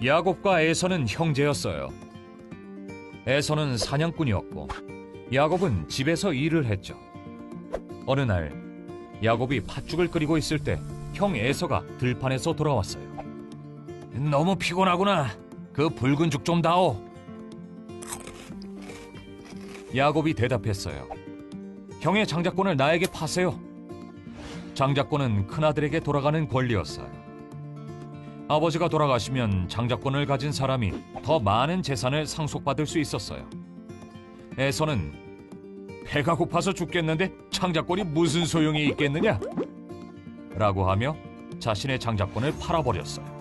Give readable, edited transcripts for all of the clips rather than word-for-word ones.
야곱과 에서는 형제였어요. 에서는 사냥꾼이었고 야곱은 집에서 일을 했죠. 어느 날 야곱이 팥죽을 끓이고 있을 때 형 에서가 들판에서 돌아왔어요. 너무 피곤하구나. 그 붉은 죽 좀 다오. 야곱이 대답했어요. 형의 장자권을 나에게 파세요. 장자권은 큰아들에게 돌아가는 권리였어요. 아버지가 돌아가시면 장자권을 가진 사람이 더 많은 재산을 상속받을 수 있었어요. 에서는 배가 고파서 죽겠는데 장자권이 무슨 소용이 있겠느냐? 라고 하며 자신의 장자권을 팔아버렸어요.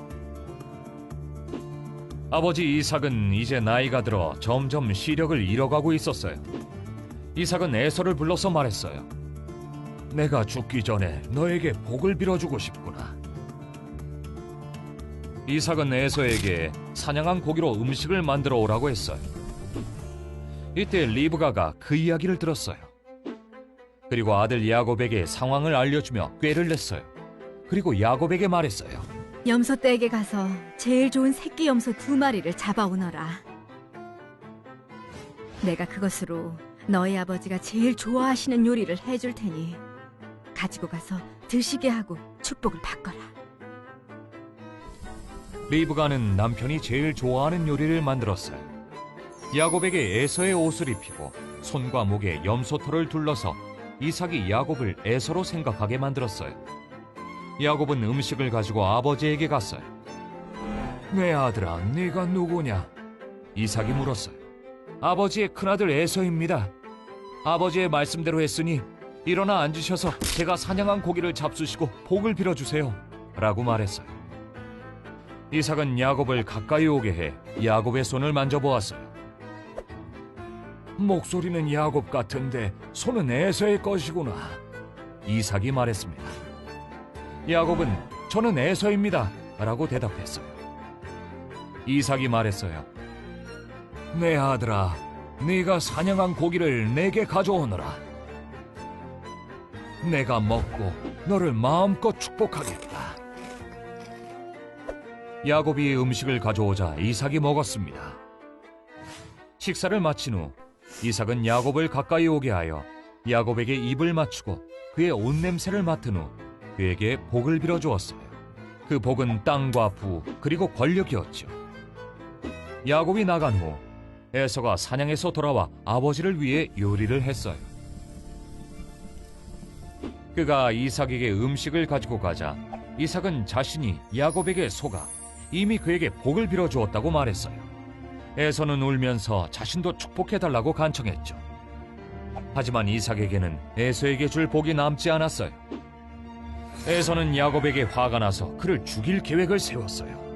아버지 이삭은 이제 나이가 들어 점점 시력을 잃어가고 있었어요. 이삭은 에서를 불러서 말했어요. 내가 죽기 전에 너에게 복을 빌어주고 싶구나. 이삭은 에서에게 사냥한 고기로 음식을 만들어 오라고 했어요. 이때 리브가가 그 이야기를 들었어요. 그리고 아들 야곱에게 상황을 알려주며 꾀를 냈어요. 그리고 야곱에게 말했어요. 염소떼에게 가서 제일 좋은 새끼 염소 2마리를 잡아오너라. 내가 그것으로 너희 아버지가 제일 좋아하시는 요리를 해줄 테니 가지고 가서 드시게 하고 축복을 바꿔라. 리브가는 남편이 제일 좋아하는 요리를 만들었어요. 야곱에게 에서의 옷을 입히고 손과 목에 염소털을 둘러서 이삭이 야곱을 에서로 생각하게 만들었어요. 야곱은 음식을 가지고 아버지에게 갔어요. 내 아들아, 네가 누구냐? 이삭이 물었어요. 아버지의 큰아들 에서입니다. 아버지의 말씀대로 했으니 일어나 앉으셔서 제가 사냥한 고기를 잡수시고 복을 빌어주세요. 라고 말했어요. 이삭은 야곱을 가까이 오게 해 야곱의 손을 만져보았어요. 목소리는 야곱 같은데 손은 에서의 것이구나. 이삭이 말했습니다. 야곱은 저는 에서입니다. 라고 대답했어요. 이삭이 말했어요. 내 아들아, 네가 사냥한 고기를 내게 가져오너라. 내가 먹고 너를 마음껏 축복하겠다. 야곱이 음식을 가져오자 이삭이 먹었습니다. 식사를 마친 후 이삭은 야곱을 가까이 오게 하여 야곱에게 입을 맞추고 그의 옷 냄새를 맡은 후 그에게 복을 빌어주었어요. 그 복은 땅과 부 그리고 권력이었죠. 야곱이 나간 후 에서가 사냥에서 돌아와 아버지를 위해 요리를 했어요. 그가 이삭에게 음식을 가지고 가자 이삭은 자신이 야곱에게 속아 이미 그에게 복을 빌어주었다고 말했어요. 에서는 울면서 자신도 축복해달라고 간청했죠. 하지만 이삭에게는 에서에게 줄 복이 남지 않았어요. 에서는 야곱에게 화가 나서 그를 죽일 계획을 세웠어요.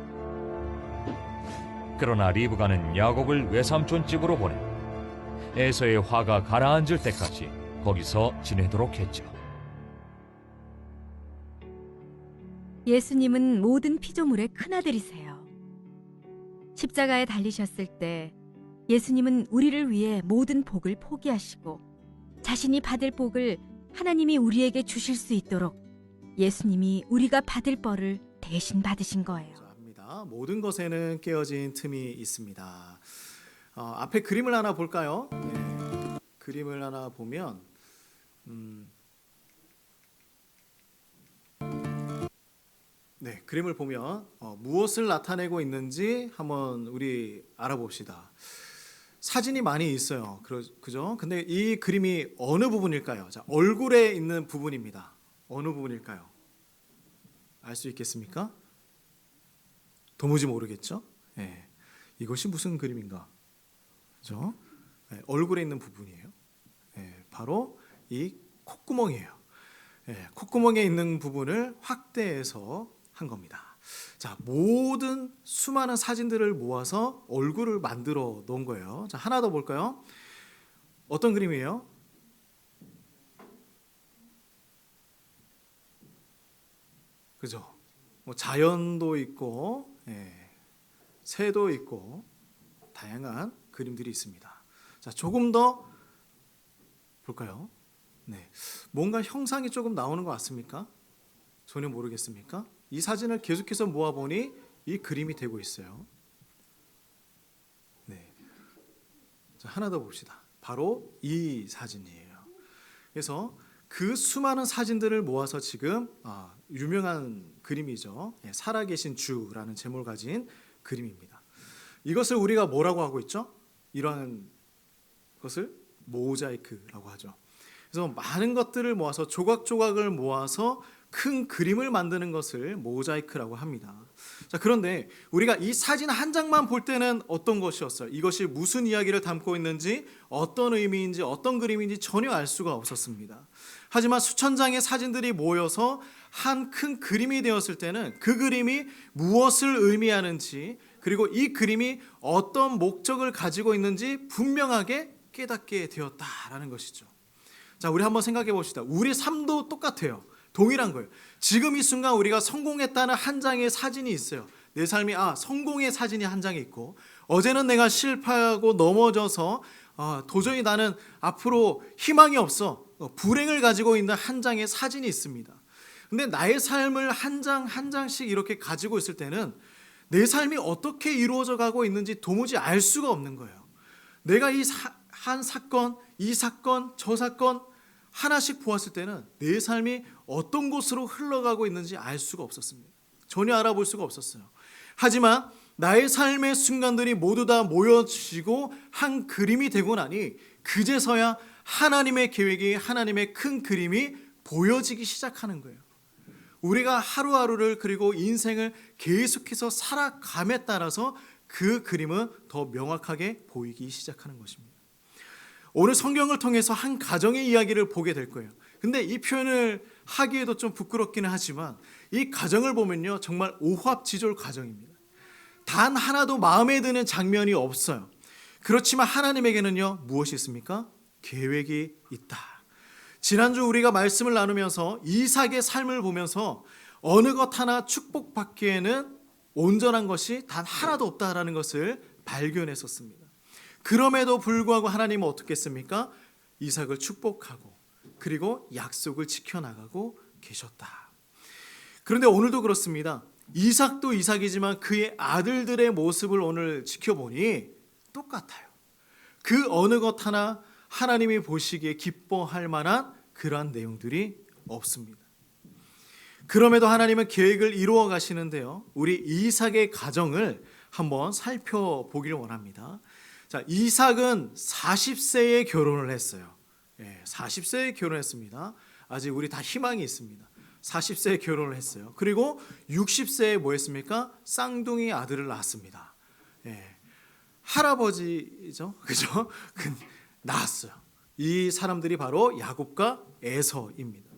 그러나 리브가는 야곱을 외삼촌 집으로 보내 에서의 화가 가라앉을 때까지 거기서 지내도록 했죠. 예수님은 모든 피조물의 큰아들이세요. 십자가에 달리셨을 때 예수님은 우리를 위해 모든 복을 포기하시고 자신이 받을 복을 하나님이 우리에게 주실 수 있도록 예수님이 우리가 받을 벌을 대신 받으신 거예요. 합니다. 모든 것에는 깨어진 틈이 있습니다. 앞에 그림을 하나 볼까요? 네, 그림을 하나 보면 네, 그림을 보면 무엇을 나타내고 있는지 한번 우리 알아봅시다. 사진이 많이 있어요. 그죠? 근데 이 그림이 어느 부분일까요? 자, 얼굴에 있는 부분입니다. 어느 부분일까요? 알 수 있겠습니까? 도무지 모르겠죠? 네, 이것이 무슨 그림인가? 그죠? 네, 얼굴에 있는 부분이에요. 네, 바로 이 콧구멍이에요. 네, 콧구멍에 있는 부분을 확대해서 한 겁니다. 자, 모든 수많은 사진들을 모아서 얼굴을 만들어 놓은 거예요. 자, 하나 더 볼까요? 어떤 그림이에요? 그죠? 뭐 자연도 있고, 새도 있고, 다양한 그림들이 있습니다. 자, 조금 더 볼까요? 네, 뭔가 형상이 조금 나오는 것 같습니까? 전혀 모르겠습니까? 이 사진을 계속해서 모아보니 이 그림이 되고 있어요. 네. 자, 하나 더 봅시다. 바로 이 사진이에요. 그래서 그 수많은 사진들을 모아서 지금 유명한 그림이죠. 살아계신 주라는 제목을 가진 그림입니다. 이것을 우리가 뭐라고 하고 있죠? 이러한 것을 모자이크라고 하죠. 그래서 많은 것들을 모아서 조각조각을 모아서 큰 그림을 만드는 것을 모자이크라고 합니다. 자, 그런데 우리가 이 사진 한 장만 볼 때는 어떤 것이었어요? 이것이 무슨 이야기를 담고 있는지, 어떤 의미인지, 어떤 그림인지 전혀 알 수가 없었습니다. 하지만 수천 장의 사진들이 모여서 한 큰 그림이 되었을 때는 그 그림이 무엇을 의미하는지, 그리고 이 그림이 어떤 목적을 가지고 있는지 분명하게 깨닫게 되었다라는 것이죠. 자, 우리 한번 생각해 봅시다. 우리 삶도 똑같아요. 동일한 거예요. 지금 이 순간 우리가 성공했다는 한 장의 사진이 있어요. 내 삶이 성공의 사진이 한 장이 있고, 어제는 내가 실패하고 넘어져서 도저히 나는 앞으로 희망이 없어, 불행을 가지고 있는 한 장의 사진이 있습니다. 근데 나의 삶을 한 장 한 장씩 이렇게 가지고 있을 때는 내 삶이 어떻게 이루어져 가고 있는지 도무지 알 수가 없는 거예요. 내가 한 사건, 이 사건, 저 사건 하나씩 보았을 때는 내 삶이 어떤 곳으로 흘러가고 있는지 알 수가 없었습니다. 전혀 알아볼 수가 없었어요. 하지만 나의 삶의 순간들이 모두 다 모여지고 한 그림이 되고 나니 그제서야 하나님의 계획이, 하나님의 큰 그림이 보여지기 시작하는 거예요. 우리가 하루하루를, 그리고 인생을 계속해서 살아감에 따라서 그 그림은 더 명확하게 보이기 시작하는 것입니다. 오늘 성경을 통해서 한 가정의 이야기를 보게 될 거예요. 근데 이 표현을 하기에도 좀 부끄럽기는 하지만 이 가정을 보면요, 정말 오합지졸 가정입니다. 단 하나도 마음에 드는 장면이 없어요. 그렇지만 하나님에게는요, 무엇이 있습니까? 계획이 있다. 지난주 우리가 말씀을 나누면서 이삭의 삶을 보면서 어느 것 하나 축복받기에는 온전한 것이 단 하나도 없다라는 것을 발견했었습니다. 그럼에도 불구하고 하나님은 어떻게 했습니까? 이삭을 축복하고 그리고 약속을 지켜나가고 계셨다. 그런데 오늘도 그렇습니다. 이삭도 이삭이지만 그의 아들들의 모습을 오늘 지켜보니 똑같아요. 그 어느 것 하나 하나님이 보시기에 기뻐할 만한 그러한 내용들이 없습니다. 그럼에도 하나님은 계획을 이루어 가시는데요, 우리 이삭의 가정을 한번 살펴보기를 원합니다. 자, 이삭은 40세에 결혼을 했어요. 40세에 결혼했습니다. 아직 우리 다 희망이 있습니다. 40세에 결혼을 했어요. 그리고 60세에 뭐 했습니까? 쌍둥이 아들을 낳았습니다. 할아버지죠, 그죠? 낳았어요. 이 사람들이 바로 야곱과 에서입니다.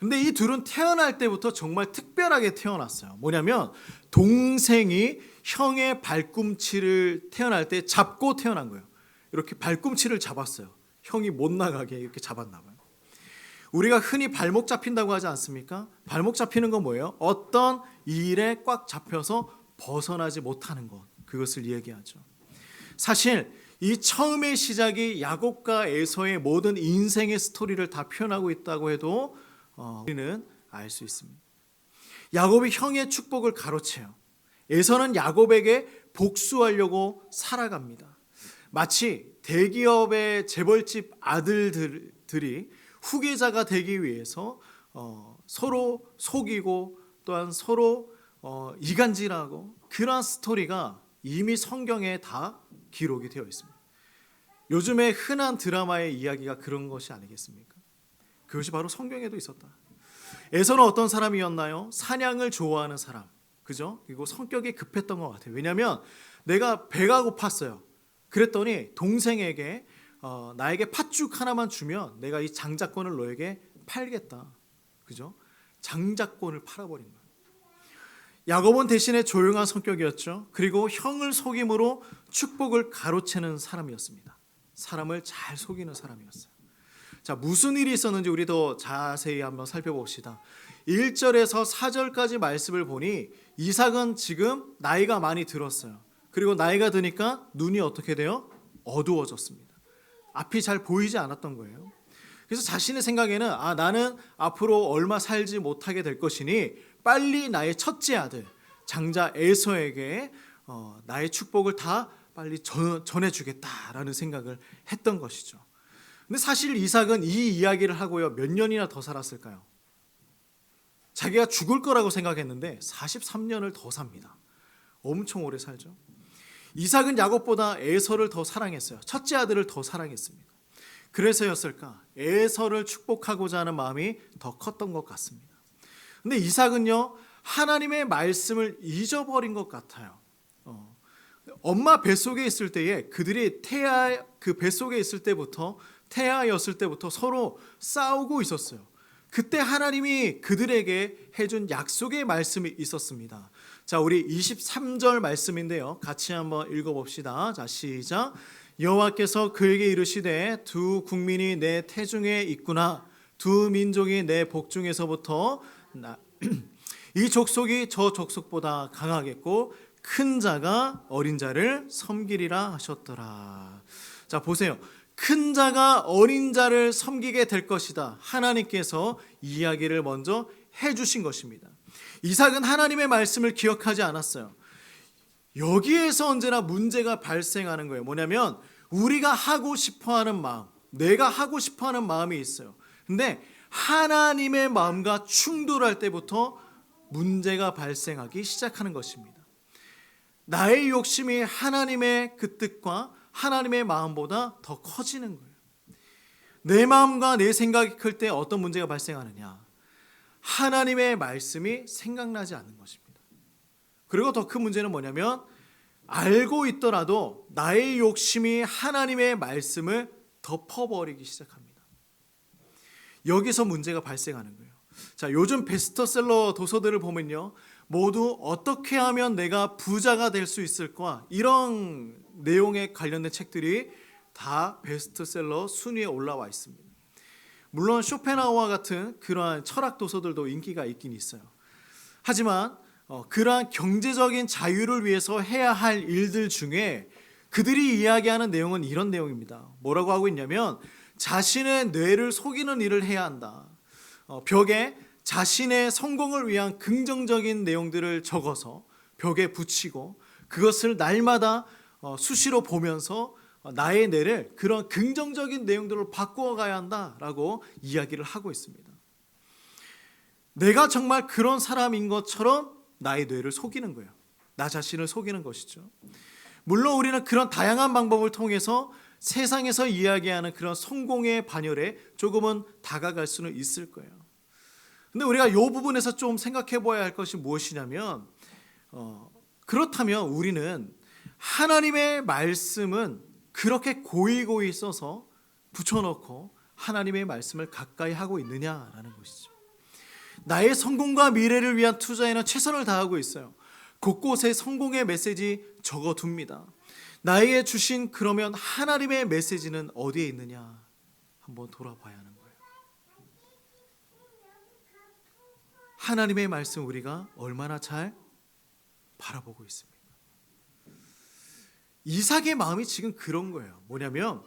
근데 이 둘은 태어날 때부터 정말 특별하게 태어났어요. 뭐냐면 동생이 형의 발꿈치를 태어날 때 잡고 태어난 거예요. 이렇게 발꿈치를 잡았어요. 형이 못 나가게 이렇게 잡았나 봐요. 우리가 흔히 발목 잡힌다고 하지 않습니까? 발목 잡히는 건 뭐예요? 어떤 일에 꽉 잡혀서 벗어나지 못하는 것, 그것을 얘기하죠. 사실 이 처음의 시작이 야곱과 에서의 모든 인생의 스토리를 다 표현하고 있다고 해도 우리는 알 수 있습니다. 야곱이 형의 축복을 가로채요. 에서는 야곱에게 복수하려고 살아갑니다. 마치 대기업의 재벌집 아들들이 후계자가 되기 위해서 서로 속이고 또한 서로 이간질하고, 그러한 스토리가 이미 성경에 다 기록이 되어 있습니다. 요즘에 흔한 드라마의 이야기가 그런 것이 아니겠습니까? 그것이 바로 성경에도 있었다. 에서는 어떤 사람이었나요? 사냥을 좋아하는 사람, 그죠? 그리고 성격이 급했던 것 같아요. 왜냐하면 내가 배가 고팠어요. 그랬더니 동생에게 나에게 팥죽 하나만 주면 내가 이 장자권을 너에게 팔겠다, 그죠? 장자권을 팔아버린 거예요. 야곱은 대신에 조용한 성격이었죠. 그리고 형을 속임으로 축복을 가로채는 사람이었습니다. 사람을 잘 속이는 사람이었어요. 자, 무슨 일이 있었는지 우리 더 자세히 한번 살펴봅시다. 1절에서 4절까지 말씀을 보니 이삭은 지금 나이가 많이 들었어요. 그리고 나이가 드니까 눈이 어떻게 돼요? 어두워졌습니다. 앞이 잘 보이지 않았던 거예요. 그래서 자신의 생각에는 나는 앞으로 얼마 살지 못하게 될 것이니 빨리 나의 첫째 아들, 장자 에서에게 나의 축복을 다 빨리 전해주겠다라는 생각을 했던 것이죠. 근데 사실 이삭은 이 이야기를 하고요, 몇 년이나 더 살았을까요? 자기가 죽을 거라고 생각했는데 43년을 더 삽니다. 엄청 오래 살죠. 이삭은 야곱보다 에서를 더 사랑했어요. 첫째 아들을 더 사랑했습니다. 그래서였을까? 에서를 축복하고자 하는 마음이 더 컸던 것 같습니다. 근데 이삭은요, 하나님의 말씀을 잊어버린 것 같아요. 엄마 뱃속에 있을 때에 그들이 그 뱃속에 있을 때부터 태아였을 때부터 서로 싸우고 있었어요. 그때 하나님이 그들에게 해준 약속의 말씀이 있었습니다. 자, 우리 23절 말씀인데요, 같이 한번 읽어봅시다. 자, 시작. 여호와께서 그에게 이르시되 두 국민이 내 태중에 있구나. 두 민족이 내 복중에서부터 이 족속이 저 족속보다 강하겠고 큰 자가 어린 자를 섬기리라 하셨더라. 자, 보세요. 큰 자가 어린 자를 섬기게 될 것이다. 하나님께서 이야기를 먼저 해주신 것입니다. 이삭은 하나님의 말씀을 기억하지 않았어요. 여기에서 언제나 문제가 발생하는 거예요. 뭐냐면 우리가 하고 싶어하는 마음, 내가 하고 싶어하는 마음이 있어요. 근데 하나님의 마음과 충돌할 때부터 문제가 발생하기 시작하는 것입니다. 나의 욕심이 하나님의 그 뜻과 하나님의 마음보다 더 커지는 거예요. 내 마음과 내 생각이 클 때 어떤 문제가 발생하느냐? 하나님의 말씀이 생각나지 않는 것입니다. 그리고 더 큰 문제는 뭐냐면 알고 있더라도 나의 욕심이 하나님의 말씀을 덮어버리기 시작합니다. 여기서 문제가 발생하는 거예요. 자, 요즘 베스트셀러 도서들을 보면요, 모두 어떻게 하면 내가 부자가 될 수 있을까, 이런 내용에 관련된 책들이 다 베스트셀러 순위에 올라와 있습니다. 물론 쇼펜하우어 같은 그러한 철학 도서들도 인기가 있긴 있어요. 하지만 그러한 경제적인 자유를 위해서 해야 할 일들 중에 그들이 이야기하는 내용은 이런 내용입니다. 뭐라고 하고 있냐면 자신의 뇌를 속이는 일을 해야 한다. 벽에 자신의 성공을 위한 긍정적인 내용들을 적어서 벽에 붙이고 그것을 날마다 수시로 보면서 나의 뇌를 그런 긍정적인 내용들로 바꾸어 가야 한다라고 이야기를 하고 있습니다. 내가 정말 그런 사람인 것처럼 나의 뇌를 속이는 거예요. 나 자신을 속이는 것이죠. 물론 우리는 그런 다양한 방법을 통해서 세상에서 이야기하는 그런 성공의 반열에 조금은 다가갈 수는 있을 거예요. 근데 우리가 이 부분에서 좀 생각해 봐야 할 것이 무엇이냐면 그렇다면 우리는 하나님의 말씀은 그렇게 고이고이 써서 붙여놓고 하나님의 말씀을 가까이 하고 있느냐라는 것이죠. 나의 성공과 미래를 위한 투자에는 최선을 다하고 있어요. 곳곳에 성공의 메시지 적어둡니다. 나에게 주신 그러면 하나님의 메시지는 어디에 있느냐 한번 돌아봐야 하는 거예요. 하나님의 말씀 우리가 얼마나 잘 바라보고 있습니까? 이삭의 마음이 지금 그런 거예요. 뭐냐면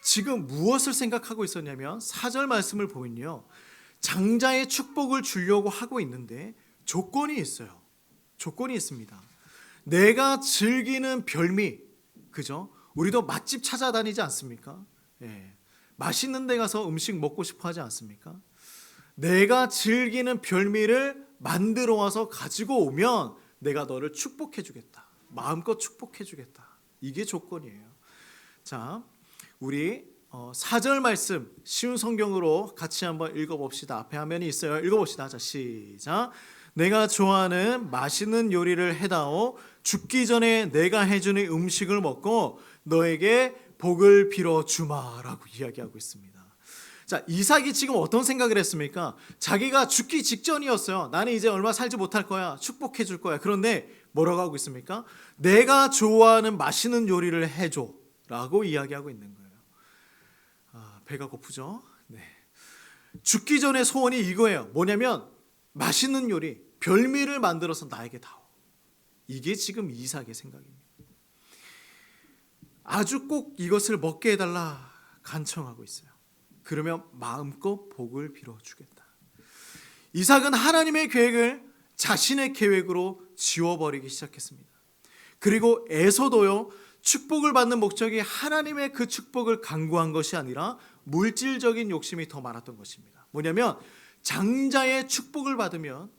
지금 무엇을 생각하고 있었냐면 4절 말씀을 보면요, 장자의 축복을 주려고 하고 있는데 조건이 있어요. 조건이 있습니다. 내가 즐기는 별미, 그죠? 우리도 맛집 찾아다니지 않습니까? 예. 맛있는 데 가서 음식 먹고 싶어 하지 않습니까? 내가 즐기는 별미를 만들어 와서 가지고 오면 내가 너를 축복해 주겠다. 마음껏 축복해 주겠다. 이게 조건이에요. 자, 우리 4절 말씀 쉬운 성경으로 같이 한번 읽어봅시다. 앞에 화면이 있어요. 읽어봅시다. 자, 시작. 내가 좋아하는 맛있는 요리를 해다오. 죽기 전에 내가 해주는 음식을 먹고 너에게 복을 빌어주마라고 이야기하고 있습니다. 자, 이삭이 지금 어떤 생각을 했습니까? 자기가 죽기 직전이었어요. 나는 이제 얼마 살지 못할 거야. 축복해 줄 거야. 그런데 뭐라고 하고 있습니까? 내가 좋아하는 맛있는 요리를 해줘 라고 이야기하고 있는 거예요. 배가 고프죠? 네. 죽기 전에 소원이 이거예요. 뭐냐면 맛있는 요리, 별미를 만들어서 나에게 다오. 이게 지금 이삭의 생각입니다. 아주 꼭 이것을 먹게 해달라 간청하고 있어요. 그러면 마음껏 복을 빌어주겠다. 이삭은 하나님의 계획을 자신의 계획으로 지워버리기 시작했습니다. 그리고 에서도요, 축복을 받는 목적이 하나님의 그 축복을 강구한 것이 아니라 물질적인 욕심이 더 많았던 것입니다. 뭐냐면 장자의 축복을 받으면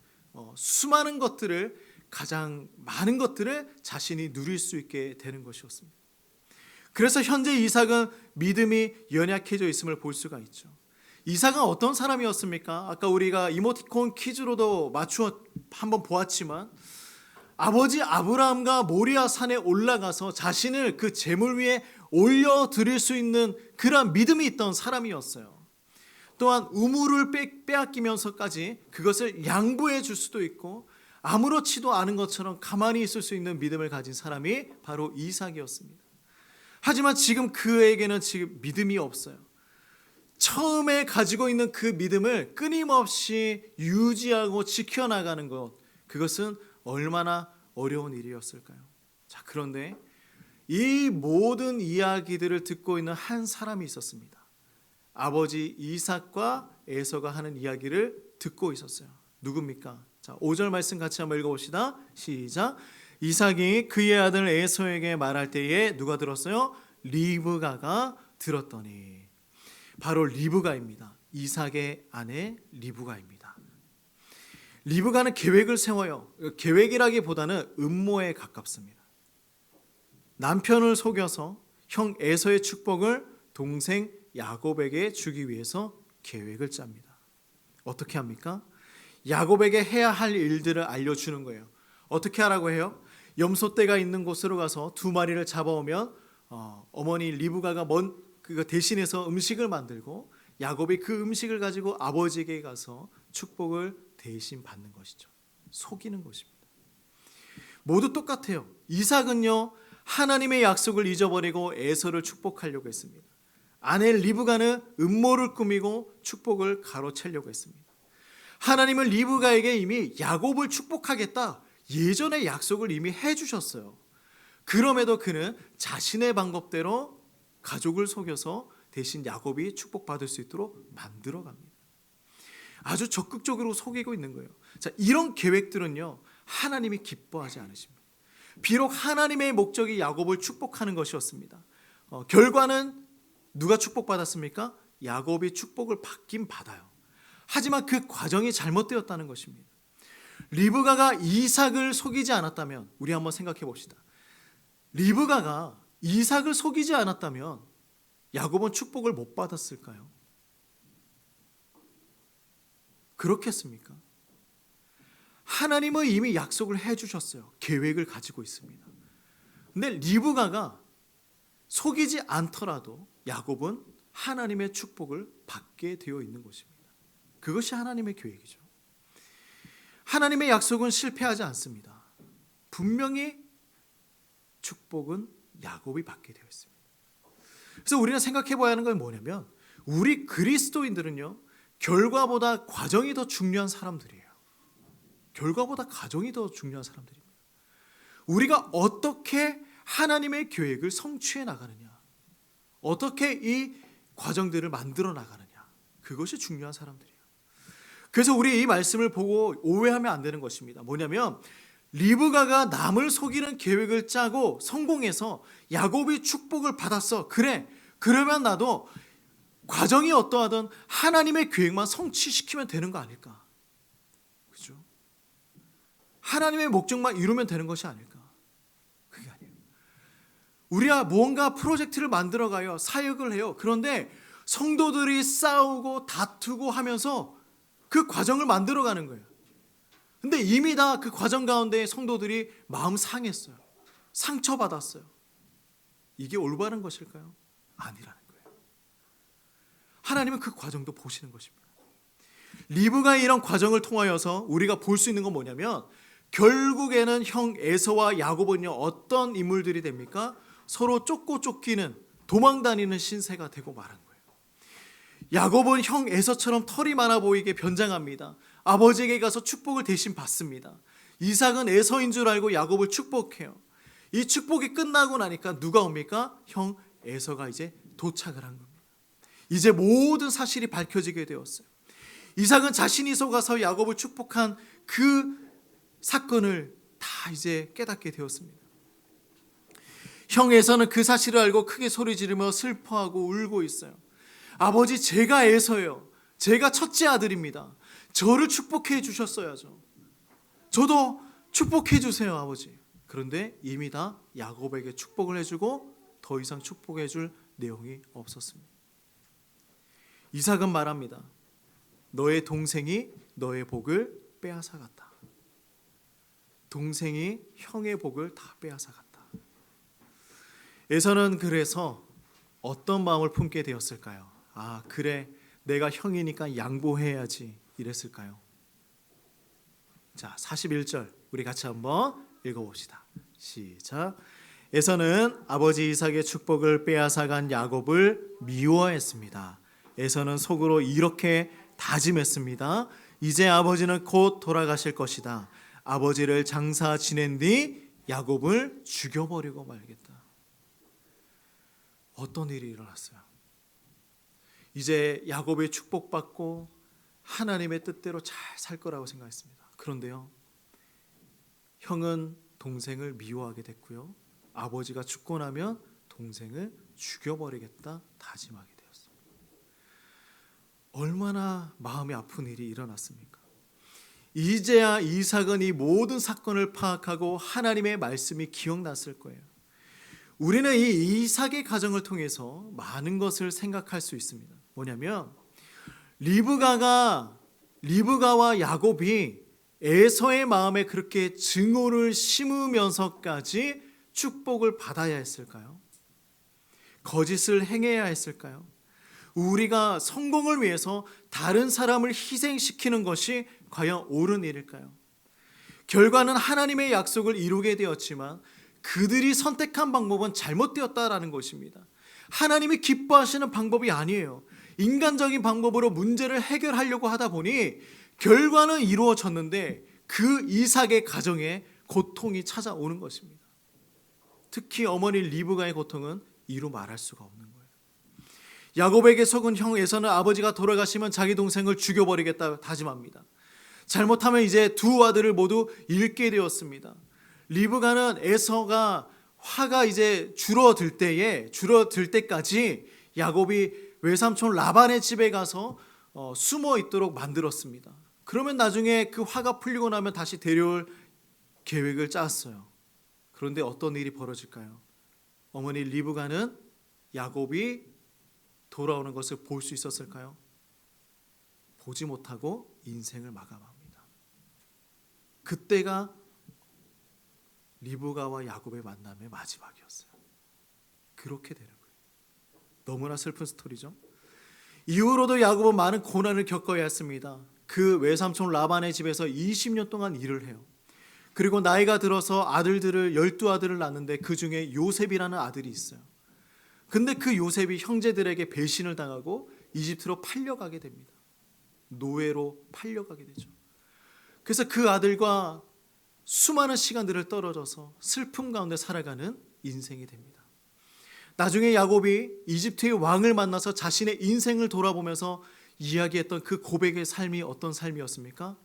수많은 것들을, 가장 많은 것들을 자신이 누릴 수 있게 되는 것이었습니다. 그래서 현재 이삭은 믿음이 연약해져 있음을 볼 수가 있죠. 이삭은 어떤 사람이었습니까? 아까 우리가 이모티콘 퀴즈로도 맞추어 한번 보았지만 아버지 아브라함과 모리아 산에 올라가서 자신을 그 제물 위에 올려드릴 수 있는 그러한 믿음이 있던 사람이었어요. 또한 우물을 빼앗기면서까지 그것을 양보해 줄 수도 있고 아무렇지도 않은 것처럼 가만히 있을 수 있는 믿음을 가진 사람이 바로 이삭이었습니다. 하지만 지금 그에게는 지금 믿음이 없어요. 처음에 가지고 있는 그 믿음을 끊임없이 유지하고 지켜나가는 것, 그것은 얼마나 어려운 일이었을까요? 자, 그런데 이 모든 이야기들을 듣고 있는 한 사람이 있었습니다. 아버지 이삭과 에서가 하는 이야기를 듣고 있었어요. 누굽니까? 자, 5절 말씀 같이 한번 읽어봅시다. 시작. 이삭이 그의 아들 에서에게 말할 때에 누가 들었어요? 리브가가 들었더니. 바로 리브가입니다. 이삭의 아내 리브가입니다. 리브가는 계획을 세워요. 계획이라기보다는 음모에 가깝습니다. 남편을 속여서 형 에서의 축복을 동생 야곱에게 주기 위해서 계획을 짭니다. 어떻게 합니까? 야곱에게 해야 할 일들을 알려주는 거예요. 어떻게 하라고 해요? 염소떼가 있는 곳으로 가서 2마리를 잡아오면 어머니 리브가가 그거 대신해서 음식을 만들고 야곱이 그 음식을 가지고 아버지에게 가서 축복을 대신 받는 것이죠. 속이는 것입니다. 모두 똑같아요. 이삭은요, 하나님의 약속을 잊어버리고 에서를 축복하려고 했습니다. 아내 리브가는 음모를 꾸미고 축복을 가로채려고 했습니다. 하나님은 리브가에게 이미 야곱을 축복하겠다, 예전의 약속을 이미 해주셨어요. 그럼에도 그는 자신의 방법대로 가족을 속여서 대신 야곱이 축복받을 수 있도록 만들어갑니다. 아주 적극적으로 속이고 있는 거예요. 자, 이런 계획들은요, 하나님이 기뻐하지 않으십니다. 비록 하나님의 목적이 야곱을 축복하는 것이었습니다. 결과는 누가 축복받았습니까? 야곱이 축복을 받긴 받아요. 하지만 그 과정이 잘못되었다는 것입니다. 리브가가 이삭을 속이지 않았다면, 우리 한번 생각해 봅시다. 리브가가 이삭을 속이지 않았다면 야곱은 축복을 못 받았을까요? 그렇겠습니까? 하나님은 이미 약속을 해주셨어요. 계획을 가지고 있습니다. 근데 리브가가 속이지 않더라도 야곱은 하나님의 축복을 받게 되어 있는 것입니다. 그것이 하나님의 계획이죠. 하나님의 약속은 실패하지 않습니다. 분명히 축복은 야곱이 받게 되어 있습니다. 그래서 우리가 생각해 봐야 하는 건 뭐냐면, 우리 그리스도인들은요, 결과보다 과정이 더 중요한 사람들이에요. 결과보다 과정이 더 중요한 사람들입니다. 우리가 어떻게 하나님의 계획을 성취해 나가느냐, 어떻게 이 과정들을 만들어 나가느냐, 그것이 중요한 사람들이에요. 그래서 우리 이 말씀을 보고 오해하면 안 되는 것입니다. 뭐냐면 리브가가 남을 속이는 계획을 짜고 성공해서 야곱이 축복을 받았어. 그래, 그러면 나도 과정이 어떠하든 하나님의 계획만 성취시키면 되는 거 아닐까? 그죠? 하나님의 목적만 이루면 되는 것이 아닐까? 그게 아니에요. 우리가 뭔가 프로젝트를 만들어가요. 사역을 해요. 그런데 성도들이 싸우고 다투고 하면서 그 과정을 만들어가는 거예요. 근데 이미 다 그 과정 가운데 성도들이 마음 상했어요. 상처받았어요. 이게 올바른 것일까요? 아니라는 거예요. 하나님은 그 과정도 보시는 것입니다. 리브가의 이런 과정을 통하여서 우리가 볼 수 있는 건 뭐냐면, 결국에는 형 에서와 야곱은요, 어떤 인물들이 됩니까? 서로 쫓고 쫓기는, 도망다니는 신세가 되고 말한 거예요. 야곱은 형 에서처럼 털이 많아 보이게 변장합니다. 아버지에게 가서 축복을 대신 받습니다. 이삭은 에서인 줄 알고 야곱을 축복해요. 이 축복이 끝나고 나니까 누가 옵니까? 형 에서가 이제 도착을 한 겁니다. 이제 모든 사실이 밝혀지게 되었어요. 이삭은 자신이 속아서 야곱을 축복한 그 사건을 다 다 이제 깨닫게 되었습니다. 형 에서는 그 사실을 알고 크게 소리 지르며 슬퍼하고 울고 있어요. 아버지, 제가 에서예요. 제가 첫째 아들입니다. 저를 축복해 주셨어야죠. 저도 축복해 주세요, 아버지. 그런데 이미 다 야곱에게 축복을 해주고 더 이상 축복해 줄 내용이 없었습니다. 이삭은 말합니다. 너의 동생이 너의 복을 빼앗아갔다. 동생이 형의 복을 다 빼앗아갔다. 에서는 그래서 어떤 마음을 품게 되었을까요? 아, 그래, 내가 형이니까 양보해야지 이랬을까요? 자, 41절 우리 같이 한번 읽어봅시다. 시작. 에서는 아버지 이삭의 축복을 빼앗아간 야곱을 미워했습니다. 에서는 속으로 이렇게 다짐했습니다. 이제 아버지는 곧 돌아가실 것이다. 아버지를 장사 지낸 뒤 야곱을 죽여버리고 말겠다. 어떤 일이 일어났어요? 이제 야곱의 축복받고 하나님의 뜻대로 잘 살 거라고 생각했습니다. 그런데요, 형은 동생을 미워하게 됐고요, 아버지가 죽고 나면 동생을 죽여버리겠다 다짐하게 되었습니다. 얼마나 마음이 아픈 일이 일어났습니까? 이제야 이삭은 이 모든 사건을 파악하고 하나님의 말씀이 기억났을 거예요. 우리는 이 이삭의 가정을 통해서 많은 것을 생각할 수 있습니다. 뭐냐면 리브가와 야곱이 에서의 마음에 그렇게 증오를 심으면서까지 축복을 받아야 했을까요? 거짓을 행해야 했을까요? 우리가 성공을 위해서 다른 사람을 희생시키는 것이 과연 옳은 일일까요? 결과는 하나님의 약속을 이루게 되었지만 그들이 선택한 방법은 잘못되었다라는 것입니다. 하나님이 기뻐하시는 방법이 아니에요. 인간적인 방법으로 문제를 해결하려고 하다 보니 결과는 이루어졌는데 그 이삭의 가정에 고통이 찾아오는 것입니다. 특히 어머니 리브가의 고통은 이루 말할 수가 없는 거예요. 야곱에게 속은 형 에서는 아버지가 돌아가시면 자기 동생을 죽여버리겠다 다짐합니다. 잘못하면 이제 두 아들을 모두 잃게 되었습니다. 리브가는 에서가 화가 이제 줄어들 때까지 야곱이 외삼촌 라반의 집에 가서 숨어 있도록 만들었습니다. 그러면 나중에 그 화가 풀리고 나면 다시 데려올 계획을 짰어요. 그런데 어떤 일이 벌어질까요? 어머니 리브가는 야곱이 돌아오는 것을 볼 수 있었을까요? 보지 못하고 인생을 마감합니다. 그때가 리브가와 야곱의 만남의 마지막이었어요. 그렇게 되는 거예요. 너무나 슬픈 스토리죠. 이후로도 야곱은 많은 고난을 겪어야 했습니다. 그 외삼촌 라반의 집에서 20년 동안 일을 해요. 그리고 나이가 들어서 12아들을 낳는데 그 중에 요셉이라는 아들이 있어요. 근데 그 요셉이 형제들에게 배신을 당하고 이집트로 팔려가게 됩니다. 노예로 팔려가게 되죠. 그래서 그 아들과 수많은 시간들을 떨어져서 슬픔 가운데 살아가는 인생이 됩니다. 나중에 야곱이 이집트의 왕을 만나서 자신의 인생을 돌아보면서 이야기했던 그 고백의 삶이 어떤 삶이었습니까?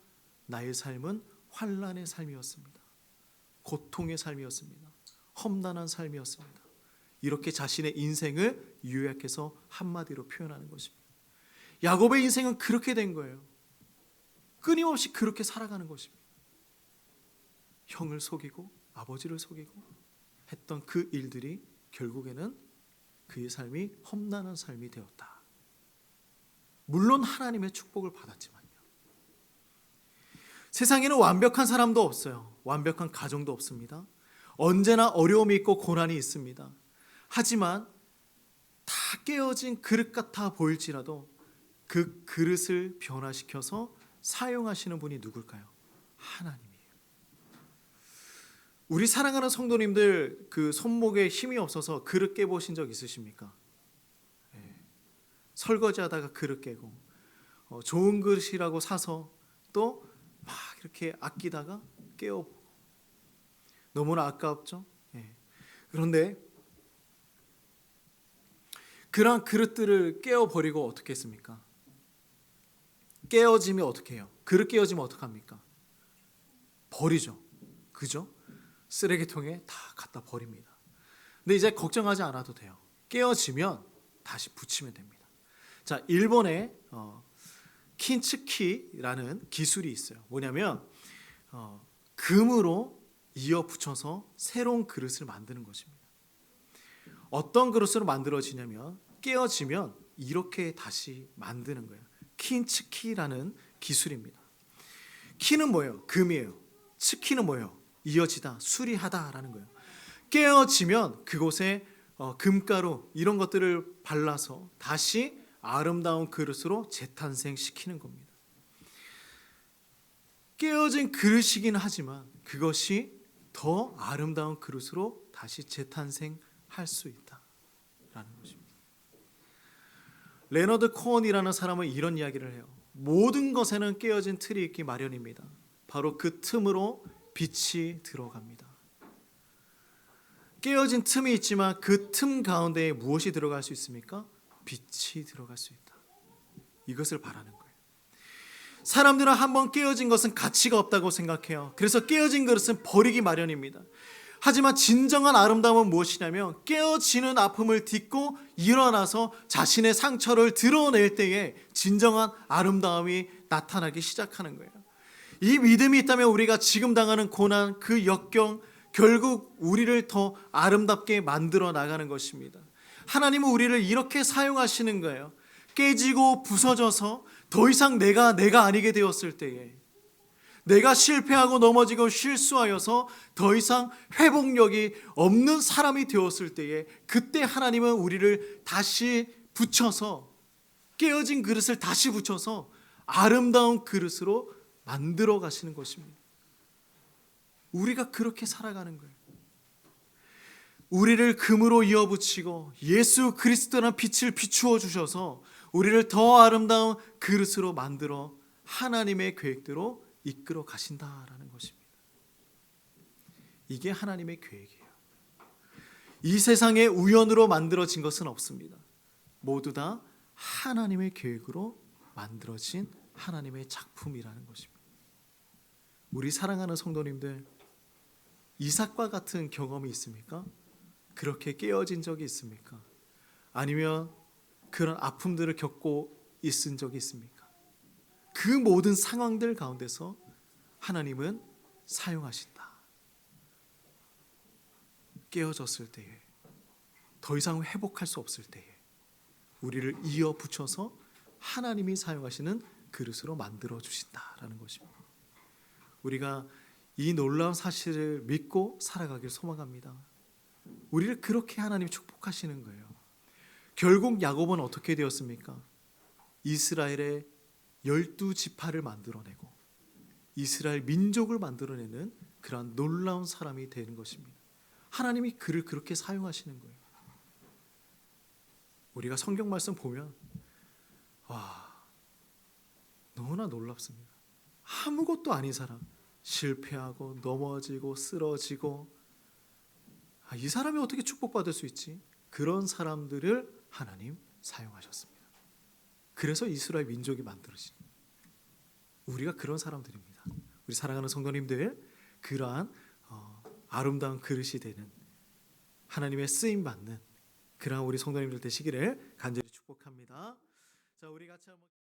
나의 삶은 환난의 삶이었습니다. 고통의 삶이었습니다. 험난한 삶이었습니다. 이렇게 자신의 인생을 요약해서 한마디로 표현하는 것입니다. 야곱의 인생은 그렇게 된 거예요. 끊임없이 그렇게 살아가는 것입니다. 형을 속이고 아버지를 속이고 했던 그 일들이 결국에는 그의 삶이 험난한 삶이 되었다. 물론 하나님의 축복을 받았지만요. 세상에는 완벽한 사람도 없어요. 완벽한 가정도 없습니다. 언제나 어려움이 있고 고난이 있습니다. 하지만 다 깨어진 그릇 같아 보일지라도 그 그릇을 변화시켜서 사용하시는 분이 누굴까요? 하나님이에요. 우리 사랑하는 성도님들, 그 손목에 힘이 없어서 그릇 깨보신 적 있으십니까? 네. 설거지하다가 그릇 깨고 좋은 그릇이라고 사서 또 막 이렇게 아끼다가 깨어보고 너무나 아깝죠? 네. 그런데 그런 그릇들을 깨어버리고 어떻게 했습니까? 깨어지면 어떻게 해요? 그릇 깨어지면 어떡합니까? 버리죠. 그죠? 쓰레기통에 다 갖다 버립니다. 근데 이제 걱정하지 않아도 돼요. 깨어지면 다시 붙이면 됩니다. 자, 일본에 킨츠키라는 기술이 있어요. 뭐냐면 금으로 이어 붙여서 새로운 그릇을 만드는 것입니다. 어떤 그릇으로 만들어지냐면 깨어지면 이렇게 다시 만드는 거예요. 킨츠키라는 기술입니다. 키는 뭐예요? 금이에요. 츠키는 뭐예요? 이어지다, 수리하다라는 거예요. 깨어지면 그곳에 금가루 이런 것들을 발라서 다시 아름다운 그릇으로 재탄생시키는 겁니다. 깨어진 그릇이긴 하지만 그것이 더 아름다운 그릇으로 다시 재탄생할 수 있다라는 것입니다. 레너드 코언이라는 사람은 이런 이야기를 해요. 모든 것에는 깨어진 틀이 있기 마련입니다. 바로 그 틈으로 빛이 들어갑니다. 깨어진 틈이 있지만 그 틈 가운데에 무엇이 들어갈 수 있습니까? 빛이 들어갈 수 있다. 이것을 바라는 거예요. 사람들은 한번 깨어진 것은 가치가 없다고 생각해요. 그래서 깨어진 그릇은 버리기 마련입니다. 하지만 진정한 아름다움은 무엇이냐면 깨어지는 아픔을 딛고 일어나서 자신의 상처를 드러낼 때에 진정한 아름다움이 나타나기 시작하는 거예요. 이 믿음이 있다면 우리가 지금 당하는 고난, 그 역경, 결국 우리를 더 아름답게 만들어 나가는 것입니다. 하나님은 우리를 이렇게 사용하시는 거예요. 깨지고 부서져서 더 이상 내가 아니게 되었을 때에, 내가 실패하고 넘어지고 실수하여서 더 이상 회복력이 없는 사람이 되었을 때에, 그때 하나님은 우리를 다시 붙여서, 깨어진 그릇을 다시 붙여서 아름다운 그릇으로 만들어 가시는 것입니다. 우리가 그렇게 살아가는 거예요. 우리를 금으로 이어붙이고 예수 그리스도라는 빛을 비추어 주셔서 우리를 더 아름다운 그릇으로 만들어 하나님의 계획대로 이끌어 가신다라는 것입니다. 이게 하나님의 계획이에요. 이 세상에 우연으로 만들어진 것은 없습니다. 모두 다 하나님의 계획으로 만들어진 하나님의 작품이라는 것입니다. 우리 사랑하는 성도님들, 이삭과 같은 경험이 있습니까? 그렇게 깨어진 적이 있습니까? 아니면 그런 아픔들을 겪고 있은 적이 있습니까? 그 모든 상황들 가운데서 하나님은 사용하신다. 깨어졌을 때에, 더 이상 회복할 수 없을 때에 우리를 이어 붙여서 하나님이 사용하시는 그릇으로 만들어 주신다라는 것입니다. 우리가 이 놀라운 사실을 믿고 살아가길 소망합니다. 우리를 그렇게 하나님이 축복하시는 거예요. 결국 야곱은 어떻게 되었습니까? 이스라엘의 12지파를 만들어내고 이스라엘 민족을 만들어내는 그러한 놀라운 사람이 되는 것입니다. 하나님이 그를 그렇게 사용하시는 거예요. 우리가 성경 말씀 보면 너무나 놀랍습니다. 아무것도 아닌 사람, 실패하고 넘어지고 쓰러지고, 이 사람이 어떻게 축복받을 수 있지? 그런 사람들을 하나님 사용하셨습니다. 그래서 이스라엘 민족이 만들어진, 우리가 그런 사람들입니다. 우리 사랑하는 성도님들, 그러한 아름다운 그릇이 되는, 하나님의 쓰임 받는 그러한 우리 성도님들 되시기를 간절히 축복합니다. 자, 우리 같이 한번